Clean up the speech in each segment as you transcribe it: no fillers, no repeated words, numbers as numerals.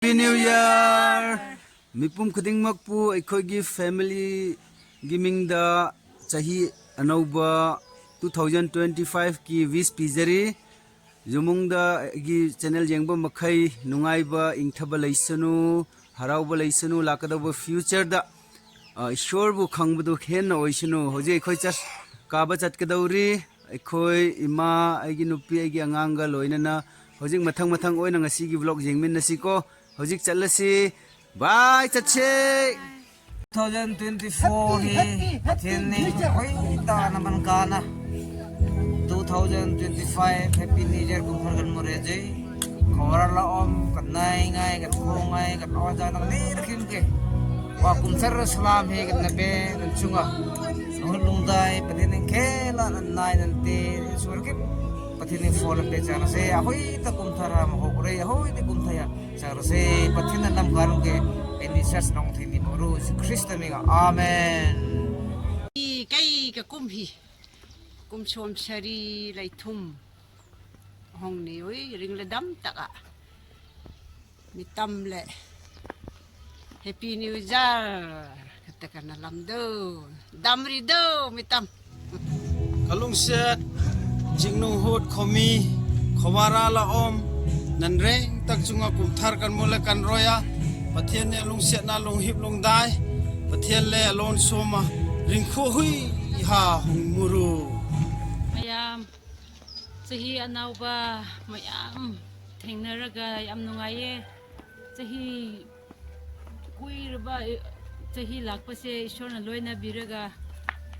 Happy New Year! Mipum kuding magpu aikogi family giming da chahi anauba 2025 ki wish pizari jumung da gi channel jengba makhai nungai ba ingthaba laisanu harauba laisanu lakadaba future da ishor bu khangbu khen oisanu hoje akhoi chas kaba chatkadauri akhoi ima aigi nupi aigi anganga loinana hojik mathang oina ngasi gi vlog jengmin nasiko hojik chalasi bye chache 2024 hi thini hoi ta naman kana 2025 happy new year kum thar kan more jai khora la om kan nai ngai kan khongai kan oja nang ni rakhim ke wa kum thar salam he kan nabe nan chunga hulung dai patin khela nan nai nan te surke patin phol pe chana se hoi ta kum thar ma ho re hoi te kum thaya chara se patin nam kan ke ini sas nong thini boru Krista minga amen kai ka kumhi kum chom sari lai thum hong ni oi ring le dam taka mi tam le happy new year katakan lam do damri do mi tam kalung set Chingnunghut khomi khawara la om nan reng tak chunga kum thar kan mole kan roya pathian ne lung set na lung hip lung dai pathian le alon soma ring kho hui ha hung muru mayam chahi anauba mayam thengnaraga yam nungaye chahi kuirba chahi lakpase ishorna loina biraga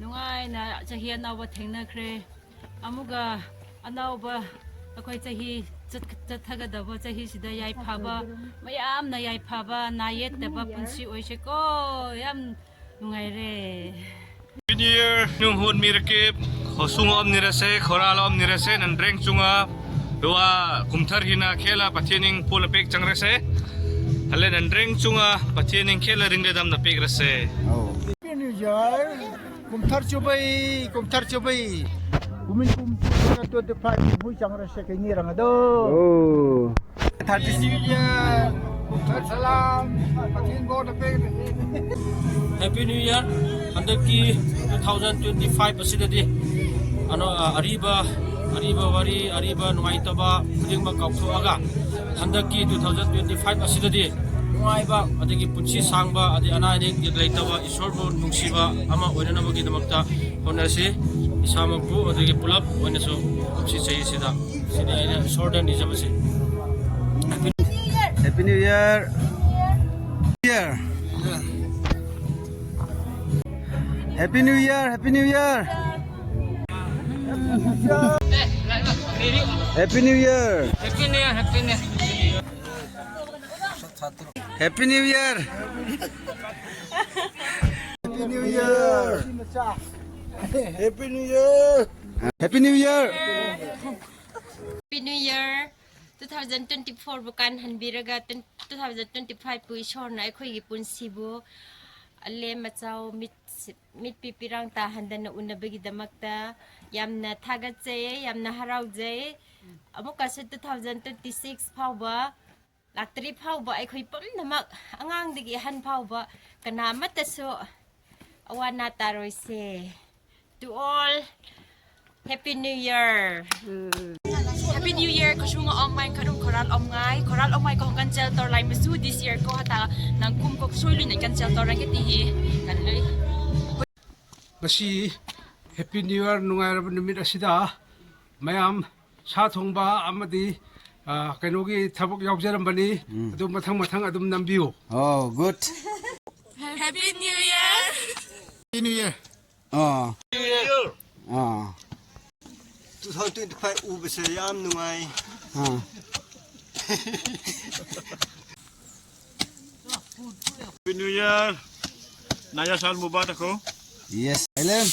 nungai na chahi anauba thengnakhre amuga anauba akhoi chahi chathagadawa chahi sida yai phaba mayam na yai phaba na yet daba punsi oise ko yam nungai re Happy New Year, Chingnunghut Mirakip Hosung om nirase, khoral om nirase, nandreng chunga dua Kum Thar hina khela pathianing pula pek changrase hale nandreng chunga pathianing khela ringde dam na pek rase Happy New Year, Kum Thar Chubai, Kumin Kum Thar 25 hui changrase kay ngirang ado. Happy New Year, Kum Thar Salam, Pathin Bo na Pek. Happy New Year, handaki 2025 asidadi ano ariba nungai taba kuding ba kaupso aga handaki 2025 asidadi nungai ba adagi punchi sangba adi anading yaglai taba isor bo nungsiba ama oinana bagi damakta honasi isamapu adagi pulap oinaso si chai sida sida ina sordan nijabasi Happy New Year Happy New Year Happy New Year Happy New Year happy new year Happy New Year Happy New Year, Happy New Year. Happy New Year Happy New Year 2024 bukan hanbiraga 2025 pu ishor na akhoi gi punsibu alle machau mit pipirang ta handan na unabagi damakta yamna thagatse yamna harauje amuka se 2026 phawba laktri phawba akhoi pam namak angang digi han phawba kana mataso awana taroise to all Happy New Year Happy New Year ko sunga online karong koral omngai ko cancel tor lai masu this year ko hata nang kum ko soilin na cancel tor ra kiti kanloi Basi Happy New Year nungai ra numit asida mayam sa thongba amadi kanogi thabok yaujarambani adum mathang adum nambiu. Oh good Happy New Year Happy New Year. Oh 2025 ubase yam nungai Happy New Year Naya Sal Mubarak ko Yes Alam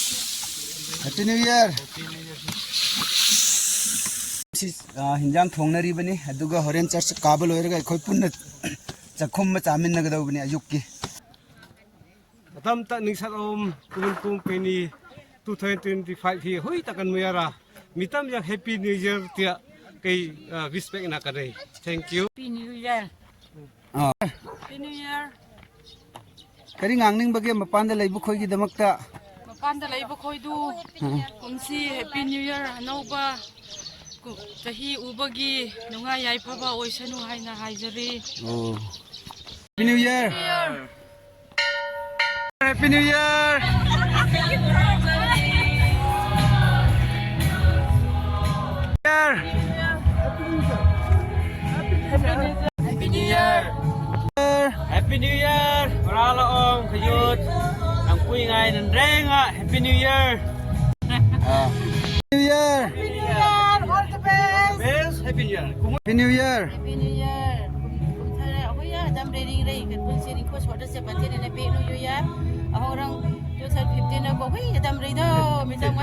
Happy New Year hinjang thongnari bani aduga horen church kabal oiraga khoi punna chakhum ma chamin nagadaw bani ayukki Atam ta ningsat om kum kini 2025 hi hui takan muyara mitam yang Happy New Year tia kay respect na kare. Thank you. Happy New Year Happy New Year. Kari ngangning bagi mapanda laibu khoi gi damakta. Mapanda laiba khoi du. Kumsi Happy New Year anauba. Tahi ubagi nunga yai phaba oisanu haina haijari. Oh. Happy New Year. Happy New Year. Happy New Year! Happy New Year! Marala om kayut ang kui ngai nan renga Happy New Year! New Year. All the best. Best Happy New Year! Happy New Year. Happy New Year. Kum thar ahoy ya dam ring kan pun siring ko swada se patin na pe New Year. Ahorang 2015 na ko hui dam ring do mi tang